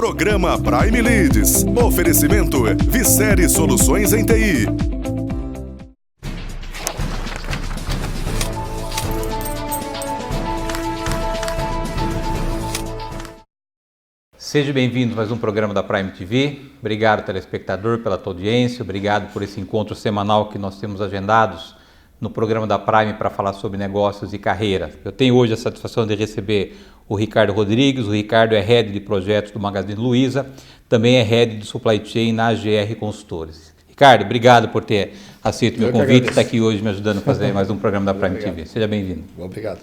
Programa Prime Leads. Oferecimento Vicere Soluções em TI. Seja bem-vindo a mais um programa da Prime TV. Obrigado, telespectador, pela tua audiência. Obrigado por esse encontro semanal que nós temos agendados no programa da Prime para falar sobre negócios e carreira. Eu tenho hoje a satisfação de receber o Ricardo Rodrigues. O Ricardo é Head de Projetos do Magazine Luiza, também é Head de Supply Chain na AGR Consultores. Ricardo, obrigado por ter aceito o meu convite e estar aqui hoje me ajudando a fazer mais um programa da Prime TV. Seja bem-vindo. Obrigado.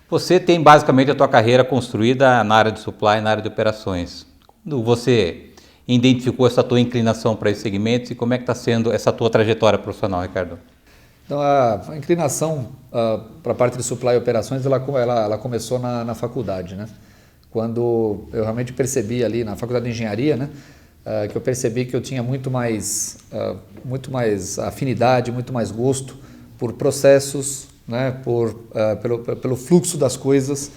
Você tem basicamente a tua carreira construída na área de supply e na área de operações. Quando você identificou essa tua inclinação para esses segmentos e como é que está sendo essa tua trajetória profissional, Ricardo? Então, a inclinação para a parte de supply e operações, ela começou na faculdade, né? Quando eu realmente percebi ali na faculdade de engenharia, né? Que eu percebi que eu tinha muito mais afinidade, muito mais gosto por processos, né? Pelo fluxo das coisas,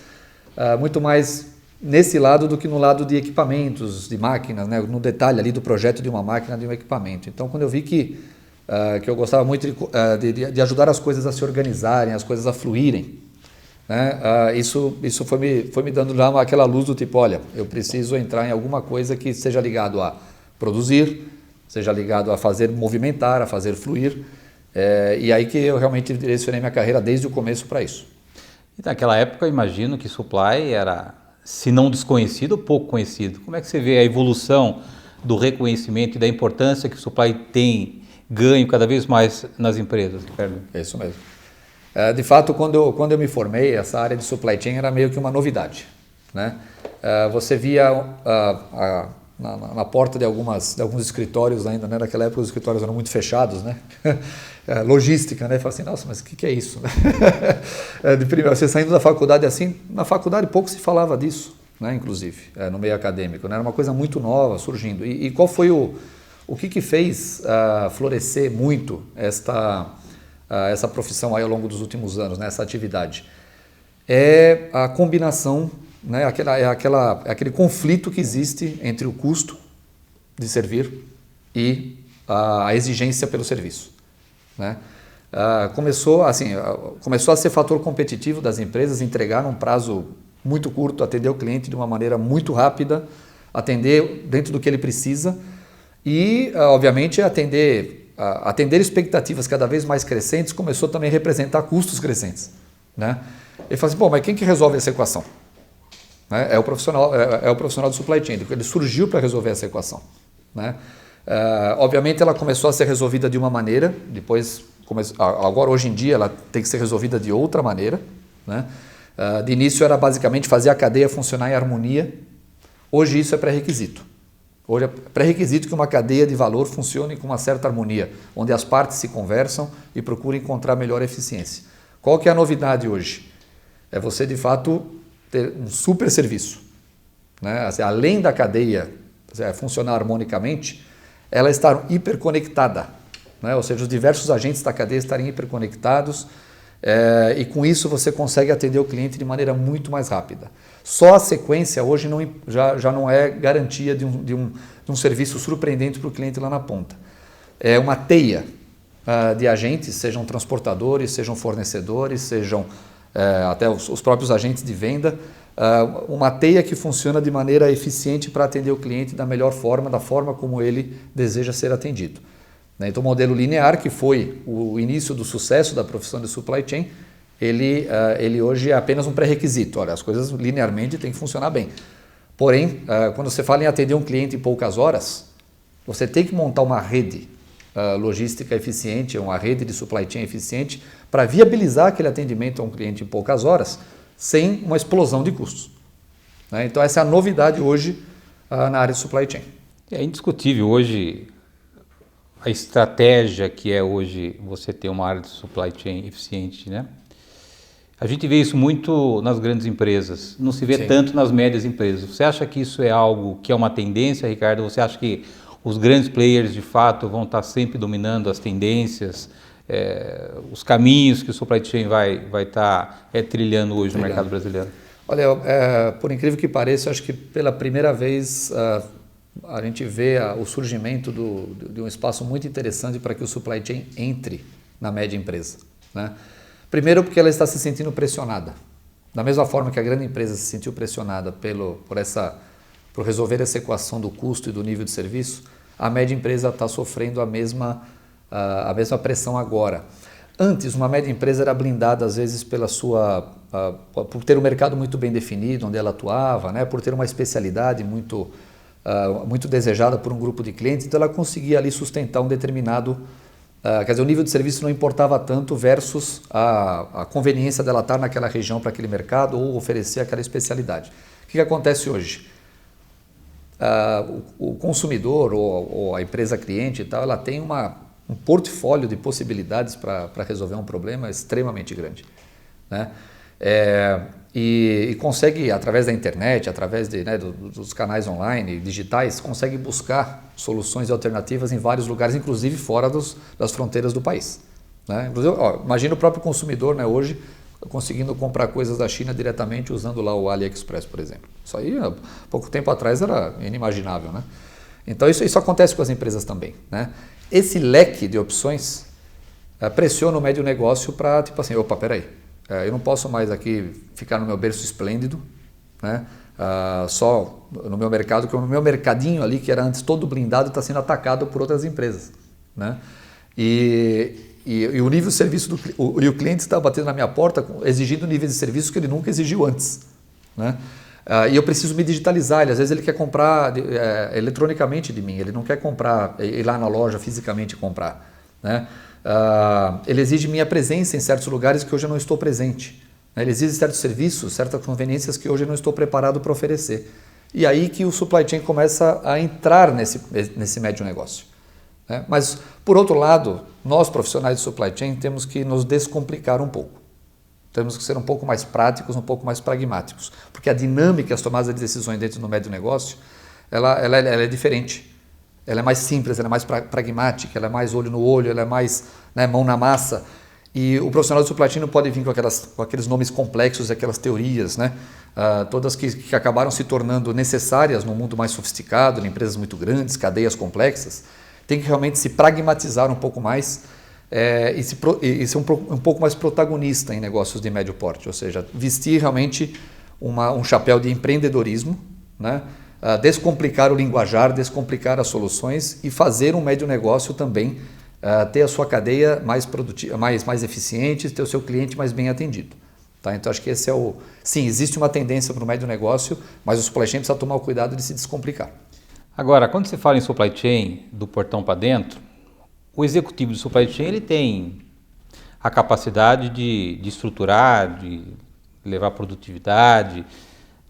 muito mais nesse lado do que no lado de equipamentos, de máquinas, né? No detalhe ali do projeto de uma máquina, de um equipamento. Então, quando eu vi que eu gostava muito de ajudar as coisas a se organizarem, as coisas a fluírem, né? Isso foi me dando já aquela luz do tipo, olha, eu preciso entrar em alguma coisa que seja ligado a produzir, seja ligado a fazer movimentar, a fazer fluir, e aí que eu realmente direcionei minha carreira desde o começo para isso. E naquela época eu imagino que supply era, se não desconhecido, pouco conhecido. Como é que você vê a evolução do reconhecimento e da importância que o supply tem ganho cada vez mais nas empresas, Ricardo? É isso mesmo. De fato, quando eu me formei, essa área de supply chain era meio que uma novidade, né? Você via na porta de alguns escritórios ainda, né? Naquela época os escritórios eram muito fechados, né? Logística, né? Fala assim, nossa, mas o que é isso? Você saindo da faculdade assim, na faculdade pouco se falava disso, né? Inclusive, no meio acadêmico, né? Era uma coisa muito nova surgindo. E qual foi o que fez florescer muito essa profissão aí ao longo dos últimos anos, né, essa atividade? É a combinação, né, aquele conflito que existe entre o custo de servir e a exigência pelo serviço, né? Começou a ser fator competitivo das empresas entregar num prazo muito curto, atender o cliente de uma maneira muito rápida, atender dentro do que ele precisa. E, obviamente, atender expectativas cada vez mais crescentes começou também a representar custos crescentes, né? Ele fala assim, pô, mas quem que resolve essa equação? Né? É o profissional de supply chain, ele surgiu para resolver essa equação, né? Obviamente, ela começou a ser resolvida de uma maneira, agora, hoje em dia, ela tem que ser resolvida de outra maneira, né? De início, era basicamente fazer a cadeia funcionar em harmonia. Hoje, isso é pré-requisito. Hoje é pré-requisito que uma cadeia de valor funcione com uma certa harmonia, onde as partes se conversam e procuram encontrar melhor eficiência. Qual que é a novidade hoje? É você, de fato, ter um super serviço, né? Assim, além da cadeia funcionar harmonicamente, ela estar hiperconectada, né? Ou seja, os diversos agentes da cadeia estarem hiperconectados, e com isso você consegue atender o cliente de maneira muito mais rápida. Só a sequência hoje já não é garantia de um serviço surpreendente para o cliente lá na ponta. É uma teia de agentes, sejam transportadores, sejam fornecedores, sejam até os próprios agentes de venda, uma teia que funciona de maneira eficiente para atender o cliente da melhor forma, da forma como ele deseja ser atendido. Então, o modelo linear, que foi o início do sucesso da profissão de supply chain, ele hoje é apenas um pré-requisito. Olha, as coisas linearmente têm que funcionar bem. Porém, quando você fala em atender um cliente em poucas horas, você tem que montar uma rede logística eficiente, uma rede de supply chain eficiente para viabilizar aquele atendimento a um cliente em poucas horas, sem uma explosão de custos, né? Então, essa é a novidade hoje na área de supply chain. É indiscutível hoje a estratégia que é hoje você ter uma área de supply chain eficiente, né? A gente vê isso muito nas grandes empresas, não se vê Sim. tanto nas médias empresas. Você acha que isso é algo que é uma tendência, Ricardo? Você acha que os grandes players de fato vão estar sempre dominando as tendências, os caminhos que o supply chain vai estar trilhando hoje no mercado brasileiro? Olha, por incrível que pareça, eu acho que pela primeira vez a gente vê o surgimento de um espaço muito interessante para que o supply chain entre na média empresa, né? Primeiro porque ela está se sentindo pressionada. Da mesma forma que a grande empresa se sentiu pressionada por resolver essa equação do custo e do nível de serviço, a média empresa está sofrendo a mesma pressão agora. Antes, uma média empresa era blindada, às vezes, por ter um mercado muito bem definido, onde ela atuava, né? Por ter uma especialidade muito desejada por um grupo de clientes, então ela conseguia ali sustentar um determinado... quer dizer, o nível de serviço não importava tanto versus a conveniência dela estar naquela região para aquele mercado ou oferecer aquela especialidade. O que acontece hoje? O consumidor ou a empresa cliente e tal, ela tem um portfólio de possibilidades para resolver um problema extremamente grande, né? E consegue, através da internet, através dos canais online, digitais, consegue buscar soluções e alternativas em vários lugares, inclusive fora das fronteiras do país, né? Inclusive, imagina o próprio consumidor, né, hoje conseguindo comprar coisas da China diretamente usando lá o AliExpress, por exemplo. Isso aí, há pouco tempo atrás, era inimaginável, né? Então, isso acontece com as empresas também, né? Esse leque de opções pressiona o médio negócio para, tipo assim, opa, peraí, eu não posso mais aqui ficar no meu berço esplêndido, né? Só no meu mercado, que o meu mercadinho ali, que era antes todo blindado, está sendo atacado por outras empresas, né? E o nível de serviço e o cliente está batendo na minha porta exigindo níveis de serviço que ele nunca exigiu antes, né? E eu preciso me digitalizar. Às vezes ele quer comprar eletronicamente de mim, ele não quer comprar, ir lá na loja fisicamente comprar, né? Ele exige minha presença em certos lugares que hoje eu não estou presente, né? Ele exige certos serviços, certas conveniências que hoje eu não estou preparado para oferecer. E aí que o supply chain começa a entrar nesse médio negócio, né? Mas, por outro lado, nós profissionais de supply chain temos que nos descomplicar um pouco. Temos que ser um pouco mais práticos, um pouco mais pragmáticos, porque a dinâmica e as tomadas de decisões dentro do médio negócio, ela é diferente. Ela é mais simples, ela é mais pragmática, ela é mais olho no olho, ela é mais, né, mão na massa. E o profissional de supply chain não pode vir com aqueles nomes complexos, aquelas teorias, né? Todas que acabaram se tornando necessárias no mundo mais sofisticado, em empresas muito grandes, cadeias complexas. Tem que realmente se pragmatizar um pouco mais e ser um pouco mais protagonista em negócios de médio porte, ou seja, vestir realmente um chapéu de empreendedorismo, né? Descomplicar o linguajar, descomplicar as soluções e fazer um médio negócio também ter a sua cadeia mais produtiva, mais eficiente, ter o seu cliente mais bem atendido. Tá? Então acho que esse sim, existe uma tendência para o médio negócio, mas o supply chain precisa tomar o cuidado de se descomplicar. Agora, quando você fala em supply chain, do portão para dentro, o executivo do supply chain ele tem a capacidade de estruturar, de levar produtividade.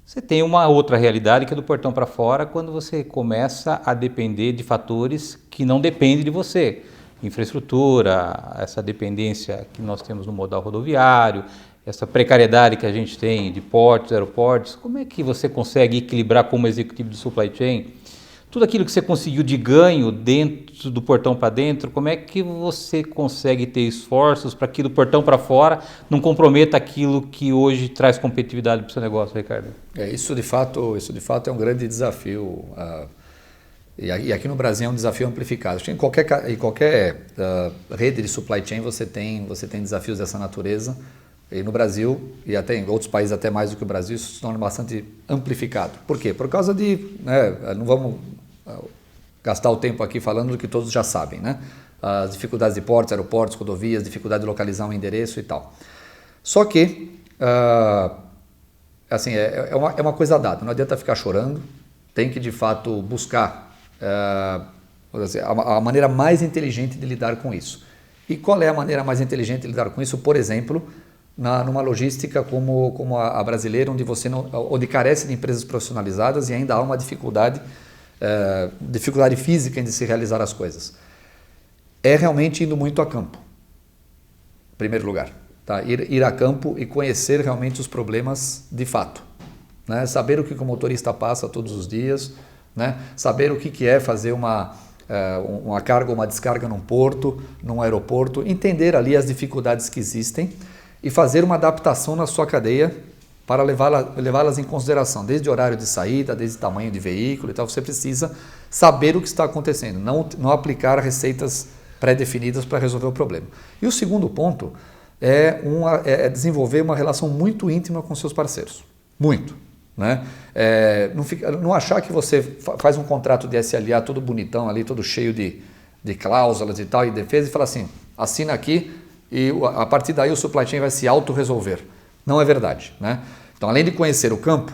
Você tem uma outra realidade que é do portão para fora, quando você começa a depender de fatores que não dependem de você. Infraestrutura, essa dependência que nós temos no modal rodoviário, essa precariedade que a gente tem de portos, aeroportos. Como é que você consegue equilibrar como executivo de supply chain tudo aquilo que você conseguiu de ganho dentro do portão para dentro? Como é que você consegue ter esforços para que do portão para fora não comprometa aquilo que hoje traz competitividade para o seu negócio, Ricardo? Isso de fato é um grande desafio. E aqui no Brasil é um desafio amplificado. Em qualquer rede de supply chain você tem desafios dessa natureza. E no Brasil, e até em outros países até mais do que o Brasil, isso se torna bastante amplificado. Por quê? Por causa não vamos gastar o tempo aqui falando do que todos já sabem, né? As dificuldades de portos, aeroportos, rodovias, dificuldade de localizar um endereço e tal. Só que, assim, é uma coisa dada, não adianta ficar chorando, tem que de fato buscar a maneira mais inteligente de lidar com isso. E qual é a maneira mais inteligente de lidar com isso? Por exemplo, numa logística como a brasileira, onde carece de empresas profissionalizadas e ainda há uma dificuldade física em de se realizar as coisas. É realmente indo muito a campo, em primeiro lugar. Tá? Ir a campo e conhecer realmente os problemas de fato. Né? Saber o que o motorista passa todos os dias, né? Saber o que é fazer uma carga ou uma descarga num porto, num aeroporto, entender ali as dificuldades que existem e fazer uma adaptação na sua cadeia para levá-las em consideração, desde horário de saída, desde tamanho de veículo e tal. Você precisa saber o que está acontecendo, não aplicar receitas pré-definidas para resolver o problema. E o segundo ponto é desenvolver uma relação muito íntima com seus parceiros. Muito. Né? Não achar que você faz um contrato de SLA todo bonitão ali, todo cheio de cláusulas e tal, e defesa, e fala assim, assina aqui e a partir daí o supply chain vai se auto-resolver. Não é verdade. Né? Então, além de conhecer o campo,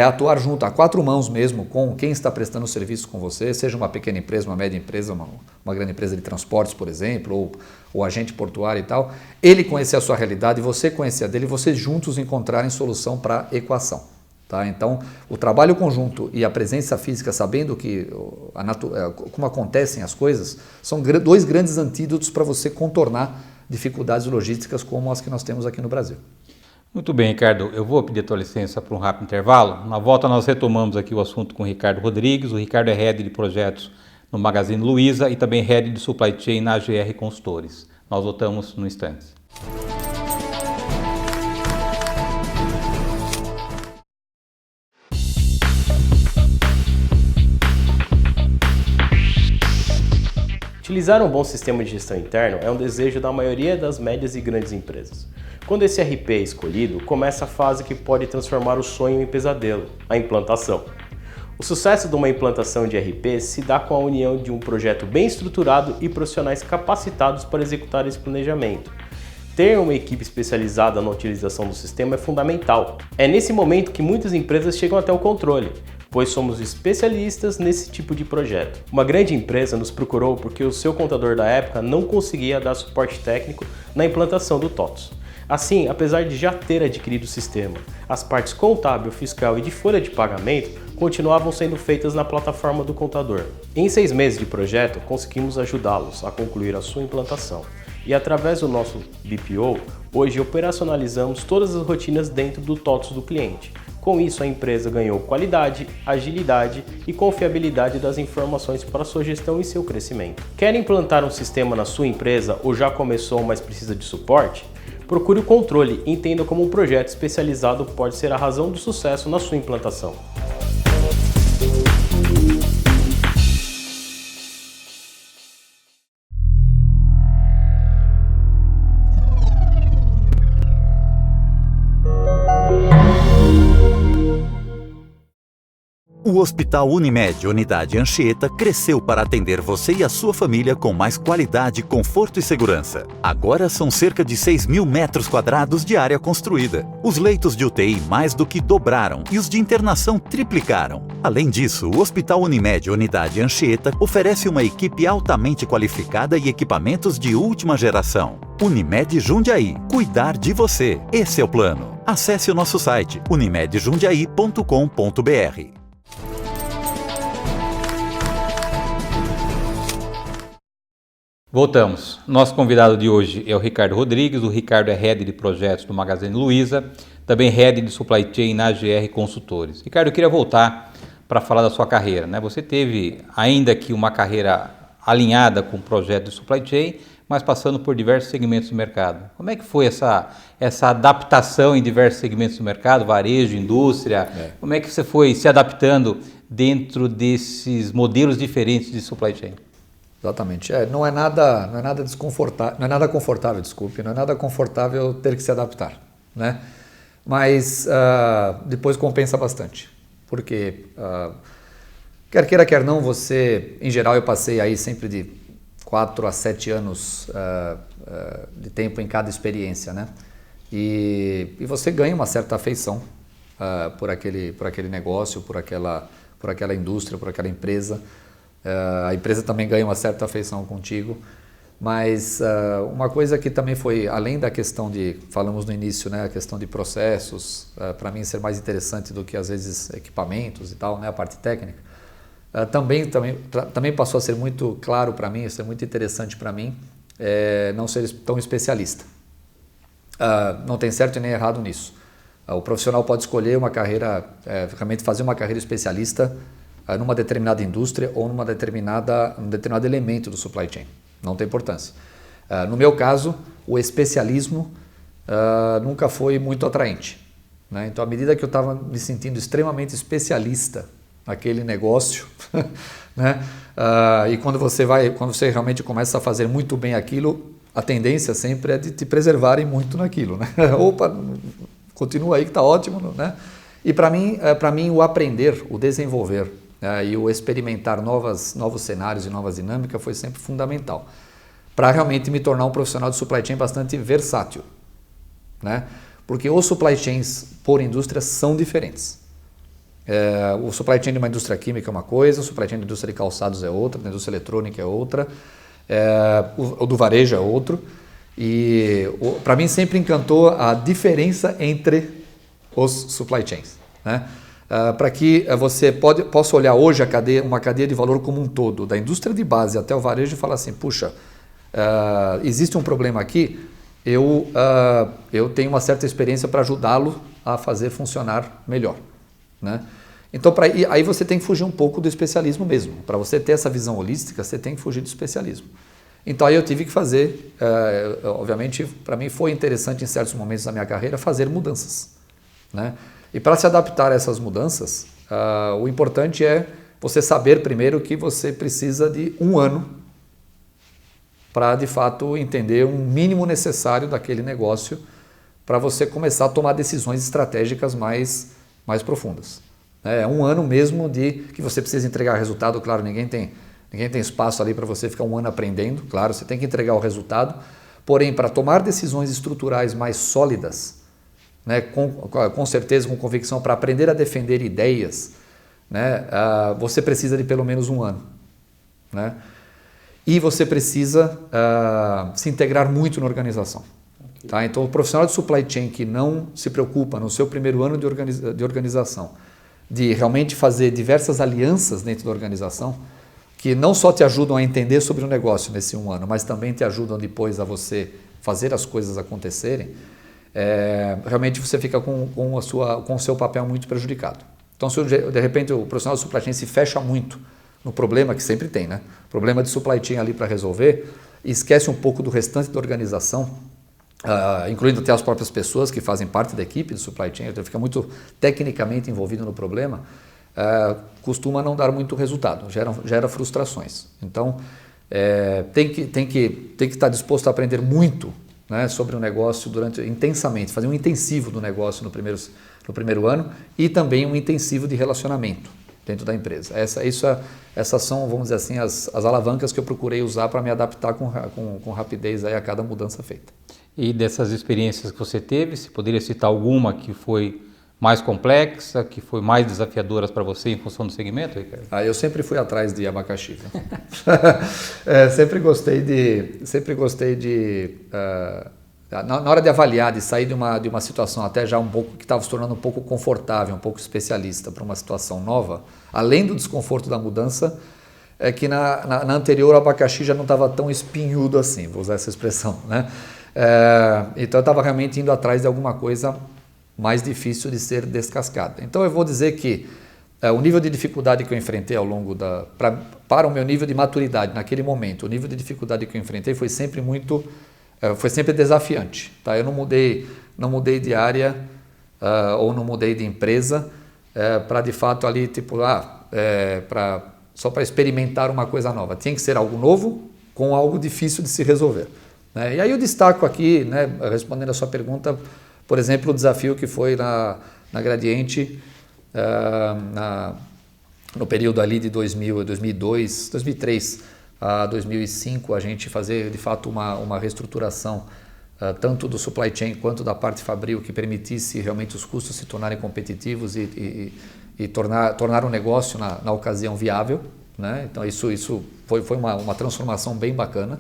atuar junto a 4 mãos mesmo com quem está prestando serviço com você, seja uma pequena empresa, uma média empresa, uma grande empresa de transportes, por exemplo, ou agente portuário e tal. Ele conhecer a sua realidade, você conhecer a dele, vocês juntos encontrarem solução para a equação. Tá? Então, o trabalho conjunto e a presença física, sabendo como acontecem as coisas, são 2 grandes antídotos para você contornar dificuldades logísticas como as que nós temos aqui no Brasil. Muito bem, Ricardo. Eu vou pedir a tua licença para um rápido intervalo. Na volta nós retomamos aqui o assunto com o Ricardo Rodrigues. O Ricardo é Head de Projetos no Magazine Luiza e também Head de Supply Chain na AGR Consultores. Nós voltamos no instante. Utilizar um bom sistema de gestão interno é um desejo da maioria das médias e grandes empresas. Quando esse RP é escolhido, começa a fase que pode transformar o sonho em pesadelo, a implantação. O sucesso de uma implantação de RP se dá com a união de um projeto bem estruturado e profissionais capacitados para executar esse planejamento. Ter uma equipe especializada na utilização do sistema é fundamental. É nesse momento que muitas empresas chegam até o controle, pois somos especialistas nesse tipo de projeto. Uma grande empresa nos procurou porque o seu contador da época não conseguia dar suporte técnico na implantação do TOTS. Assim, apesar de já ter adquirido o sistema, as partes contábil, fiscal e de folha de pagamento continuavam sendo feitas na plataforma do contador. Em 6 meses de projeto, conseguimos ajudá-los a concluir a sua implantação. E através do nosso BPO, hoje operacionalizamos todas as rotinas dentro do TOTS do cliente. Com isso, a empresa ganhou qualidade, agilidade e confiabilidade das informações para sua gestão e seu crescimento. Quer implantar um sistema na sua empresa ou já começou, mas precisa de suporte? Procure o controle e entenda como um projeto especializado pode ser a razão do sucesso na sua implantação. O Hospital Unimed Unidade Anchieta cresceu para atender você e a sua família com mais qualidade, conforto e segurança. Agora são cerca de 6.000 metros quadrados de área construída. Os leitos de UTI mais do que dobraram e os de internação triplicaram. Além disso, o Hospital Unimed Unidade Anchieta oferece uma equipe altamente qualificada e equipamentos de última geração. Unimed Jundiaí. Cuidar de você. Esse é o plano. Acesse o nosso site unimedjundiaí.com.br. Voltamos. Nosso convidado de hoje é o Ricardo Rodrigues. O Ricardo é Head de Projetos do Magazine Luiza, também Head de Supply Chain na AGR Consultores. Ricardo, eu queria voltar para falar da sua carreira, né? Você teve, ainda que uma carreira alinhada com o projeto de Supply Chain, mas passando por diversos segmentos do mercado. Como é que foi essa adaptação em diversos segmentos do mercado, varejo, indústria? Como é que você foi se adaptando dentro desses modelos diferentes de Supply Chain? Exatamente. Não é nada desconfortável, não é nada confortável, desculpe, não é nada confortável ter que se adaptar, né? Mas depois compensa bastante, porque quer queira, quer não, você, em geral, eu passei aí sempre de 4 a 7 anos de tempo em cada experiência, né? E você ganha uma certa afeição por aquele negócio, por aquela indústria, por aquela empresa. A empresa também ganha uma certa afeição contigo, mas uma coisa que também foi, além da questão falamos no início, né, a questão de processos, para mim ser mais interessante do que às vezes equipamentos e tal, né, a parte técnica, também passou a ser muito claro para mim, ser muito interessante para mim, não ser tão especialista. Não tem certo e nem errado nisso. O profissional pode escolher uma carreira, realmente fazer uma carreira especialista numa determinada indústria ou num determinado elemento do supply chain. Não tem importância. No meu caso, o especialismo nunca foi muito atraente. né? Então, à medida que eu estava me sentindo extremamente especialista naquele negócio, né? E quando você realmente começa a fazer muito bem aquilo, a tendência sempre é de te preservarem muito naquilo, né? Opa, continua aí que está ótimo, né? E para mim o aprender, o desenvolver, e o experimentar novos cenários e novas dinâmicas foi sempre fundamental para realmente me tornar um profissional de supply chain bastante versátil, né? Porque os supply chains por indústria são diferentes. O supply chain de uma indústria química é uma coisa, o supply chain da indústria de calçados é outra, da indústria eletrônica é outra, o do varejo é outro. E para mim sempre encantou a diferença entre os supply chains, né? Para que você possa olhar hoje uma cadeia de valor como um todo, da indústria de base até o varejo e falar assim, puxa, existe um problema aqui, eu tenho uma certa experiência para ajudá-lo a fazer funcionar melhor, né? Então, aí você tem que fugir um pouco do especialismo mesmo. Para você ter essa visão holística, você tem que fugir do especialismo. Então, aí eu tive que fazer, obviamente, para mim foi interessante em certos momentos da minha carreira fazer mudanças, né? E para se adaptar a essas mudanças, o importante é você saber primeiro que você precisa de 1 ano para, de fato, entender o mínimo necessário daquele negócio para você começar a tomar decisões estratégicas mais profundas. É 1 ano mesmo de que você precisa entregar resultado, claro, ninguém tem espaço ali para você ficar 1 ano aprendendo, claro, você tem que entregar o resultado, porém, para tomar decisões estruturais mais sólidas, né, com certeza, com convicção, para aprender a defender ideias, né, você precisa de pelo menos 1 ano, né? E você precisa se integrar muito na organização. Okay. Tá? Então, o profissional de supply chain que não se preocupa no seu primeiro ano de organização, de realmente fazer diversas alianças dentro da organização, que não só te ajudam a entender sobre o negócio nesse 1 ano, mas também te ajudam depois a você fazer as coisas acontecerem, realmente você fica com o seu papel muito prejudicado. Então, se de repente o profissional de supply chain se fecha muito no problema que sempre tem, né? Problema de supply chain ali para resolver, e esquece um pouco do restante da organização, incluindo até as próprias pessoas que fazem parte da equipe de supply chain, então fica muito tecnicamente envolvido no problema, costuma não dar muito resultado, gera frustrações. Então, tem que estar disposto a aprender muito, né, sobre o negócio intensamente, fazer um intensivo do negócio no primeiro ano e também um intensivo de relacionamento dentro da empresa. Essas são, vamos dizer assim, as alavancas que eu procurei usar para me adaptar com rapidez aí a cada mudança feita. E dessas experiências que você teve, você poderia citar alguma que foi mais complexa, que foi mais desafiadora para você em função do segmento, Ricardo? Eu sempre fui atrás de abacaxi. Sempre gostei de na hora de avaliar, de sair de uma situação até já um pouco que estava se tornando um pouco confortável, um pouco especialista para uma situação nova, além do desconforto da mudança, é que na anterior o abacaxi já não estava tão espinhudo assim, vou usar essa expressão, né? Então eu estava realmente indo atrás de alguma coisa mais difícil de ser descascada. Então eu vou dizer que o nível de dificuldade que eu enfrentei ao longo para o meu nível de maturidade naquele momento, o nível de dificuldade que eu enfrentei foi sempre desafiante. Tá? Eu não mudei de área ou não mudei de empresa para de fato ali só para experimentar uma coisa nova. Tinha que ser algo novo com algo difícil de se resolver. Né? E aí eu destaco aqui, né, respondendo a sua pergunta, por exemplo, o desafio que foi na Gradiente, no período ali de 2003 a 2005, a gente fazer de fato uma reestruturação tanto do supply chain quanto da parte fabril que permitisse realmente os custos se tornarem competitivos e tornar o negócio na ocasião viável, né? Então isso foi uma transformação bem bacana.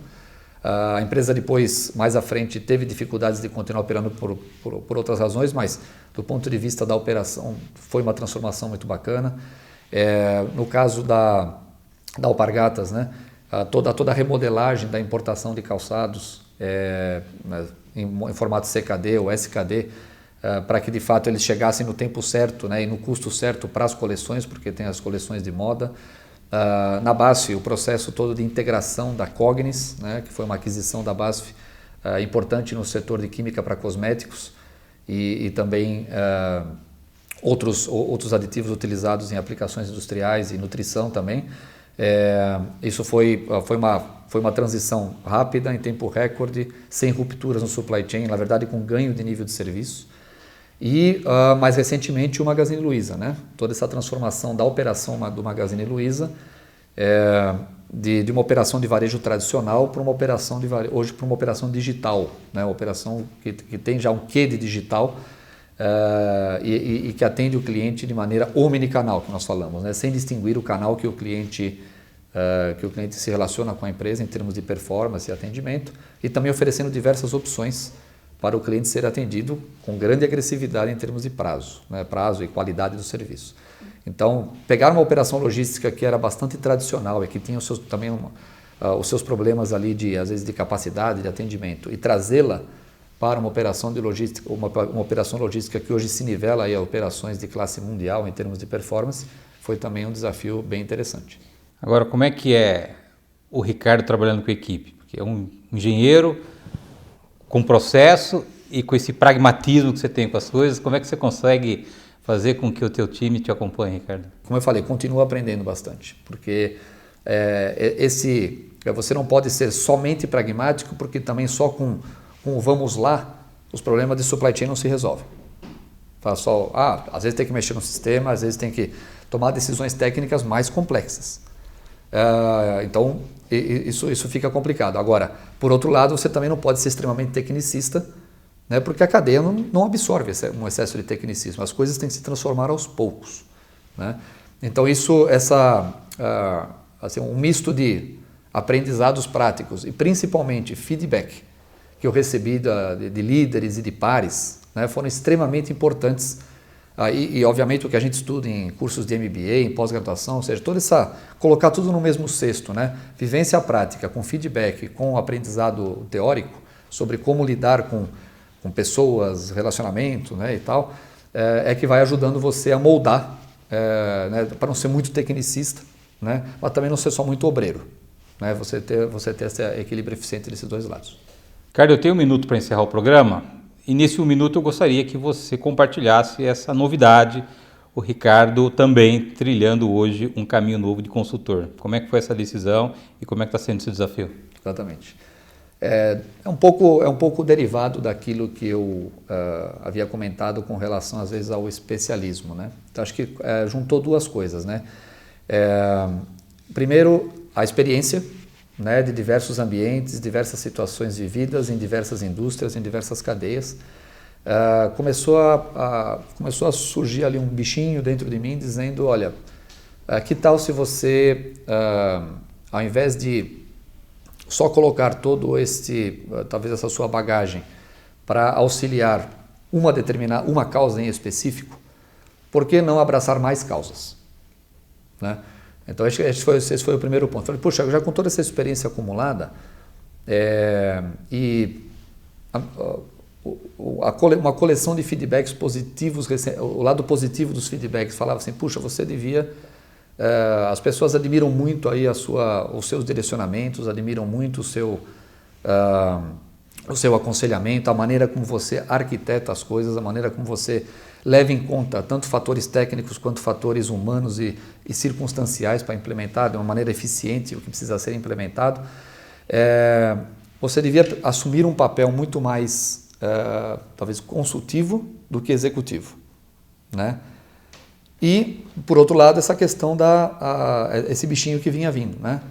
A empresa depois, mais à frente, teve dificuldades de continuar operando por outras razões, mas do ponto de vista da operação foi uma transformação muito bacana. No caso da Alpargatas, né, toda a remodelagem da importação de calçados em formato CKD ou SKD, para que de fato eles chegassem no tempo certo, né, e no custo certo para as coleções, porque tem as coleções de moda. Na BASF, o processo todo de integração da Cognis, né, que foi uma aquisição da BASF importante no setor de química para cosméticos, e também outros aditivos utilizados em aplicações industriais e nutrição também. Isso foi uma transição rápida, em tempo recorde, sem rupturas no supply chain, na verdade com ganho de nível de serviço. E mais recentemente o Magazine Luiza, né? Toda essa transformação da operação do Magazine Luiza, de uma operação de varejo tradicional para uma operação hoje para uma operação digital, né? Uma operação que tem já um quê de digital e que atende o cliente de maneira omnicanal, que nós falamos, né? Sem distinguir o canal que o cliente se relaciona com a empresa em termos de performance e atendimento, e também oferecendo diversas opções para o cliente ser atendido com grande agressividade em termos de prazo, né? Prazo e qualidade do serviço. Então, pegar uma operação logística que era bastante tradicional e que tinha os seus problemas ali às vezes de capacidade de atendimento, e trazê-la para uma operação de logística, uma operação logística que hoje se nivela aí a operações de classe mundial em termos de performance, foi também um desafio bem interessante. Agora, como é que é o Ricardo trabalhando com a equipe? Porque é um engenheiro com processo e com esse pragmatismo que você tem com as coisas, como é que você consegue fazer com que o teu time te acompanhe, Ricardo? Como eu falei, continuo aprendendo bastante, porque você não pode ser somente pragmático, porque também só com o vamos lá, os problemas de supply chain não se resolvem. Às vezes tem que mexer no sistema, às vezes tem que tomar decisões técnicas mais complexas. Então, isso fica complicado. Agora, por outro lado, você também não pode ser extremamente tecnicista, né, porque a cadeia não absorve um excesso de tecnicismo. As coisas têm que se transformar aos poucos, né? Então, um misto de aprendizados práticos e principalmente feedback que eu recebi de líderes e de pares, né, foram extremamente importantes. E obviamente o que a gente estuda em cursos de MBA, em pós-graduação, ou seja, colocar tudo no mesmo cesto, né? Vivência prática, com feedback, com aprendizado teórico sobre como lidar com pessoas, relacionamento, né, e tal, que vai ajudando você a moldar, né, para não ser muito tecnicista, né, mas também não ser só muito obreiro, né? Você ter esse equilíbrio eficiente desses dois lados. Ricardo, eu tenho 1 minuto para encerrar o programa. E nesse 1 minuto eu gostaria que você compartilhasse essa novidade, o Ricardo também trilhando hoje um caminho novo de consultor. Como é que foi essa decisão e como é que está sendo esse desafio? Exatamente. É um pouco derivado daquilo que eu havia comentado com relação às vezes ao especialismo, né? Então acho que juntou duas coisas, né? Primeiro, a experiência, né, de diversos ambientes, diversas situações vividas em diversas indústrias, em diversas cadeias. Começou a surgir ali um bichinho dentro de mim dizendo, olha, que tal se você, ao invés de só colocar talvez essa sua bagagem para auxiliar uma causa em específico, por que não abraçar mais causas, né? Então, esse foi o primeiro ponto. Falei, puxa, já com toda essa experiência acumulada, uma coleção de feedbacks positivos, o lado positivo dos feedbacks falava assim, puxa, você devia... as pessoas admiram muito aí os seus direcionamentos, admiram muito o seu aconselhamento, a maneira como você arquiteta as coisas, a maneira como você leva em conta tanto fatores técnicos quanto fatores humanos e circunstanciais para implementar de uma maneira eficiente o que precisa ser implementado. Você devia assumir um papel muito mais, talvez, consultivo do que executivo, né? E, por outro lado, essa questão esse bichinho que vinha vindo, né?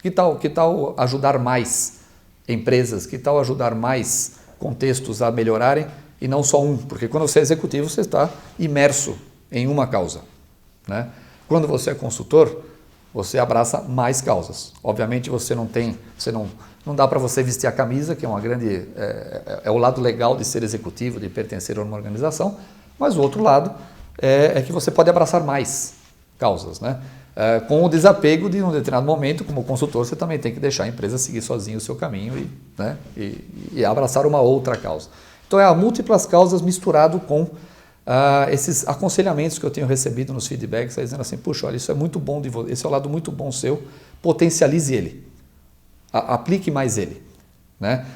Que tal ajudar mais empresas, que tal ajudar mais contextos a melhorarem e não só um? Porque quando você é executivo, você está imerso em uma causa, né? Quando você é consultor, você abraça mais causas. Obviamente não dá para você vestir a camisa, que é uma grande é o lado legal de ser executivo, de pertencer a uma organização, mas o outro lado é que você pode abraçar mais causas, né? Com o desapego de um determinado momento, como consultor, você também tem que deixar a empresa seguir sozinho o seu caminho e abraçar uma outra causa. Então há múltiplas causas misturado com esses aconselhamentos que eu tenho recebido nos feedbacks, dizendo assim, puxa, olha, isso é muito bom, esse é um lado muito bom seu, potencialize ele, aplique mais ele, né?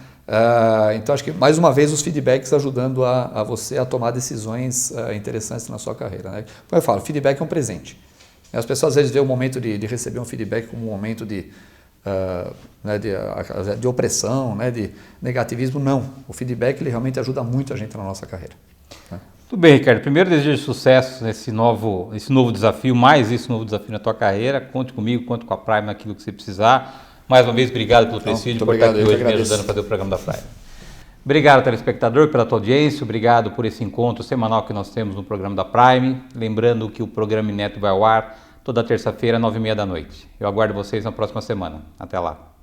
Então, acho que, mais uma vez, os feedbacks ajudando a você a tomar decisões interessantes na sua carreira, né? Como eu falo, feedback é um presente. As pessoas, às vezes, veem o momento de receber um feedback como um momento de opressão, né, de negativismo. Não. O feedback ele realmente ajuda muito a gente na nossa carreira, né? Tudo bem, Ricardo. Primeiro, desejo sucesso nesse novo desafio, mais esse novo desafio na tua carreira. Conte comigo, conte com a Prime naquilo que você precisar. Mais uma vez, obrigado pelo prestígio por estar aqui hoje me ajudando a fazer o programa da Prime. Obrigado, telespectador, pela tua audiência. Obrigado por esse encontro semanal que nós temos no programa da Prime. Lembrando que o programa Ineto vai ao ar toda terça-feira, 9h30 da noite. Eu aguardo vocês na próxima semana. Até lá.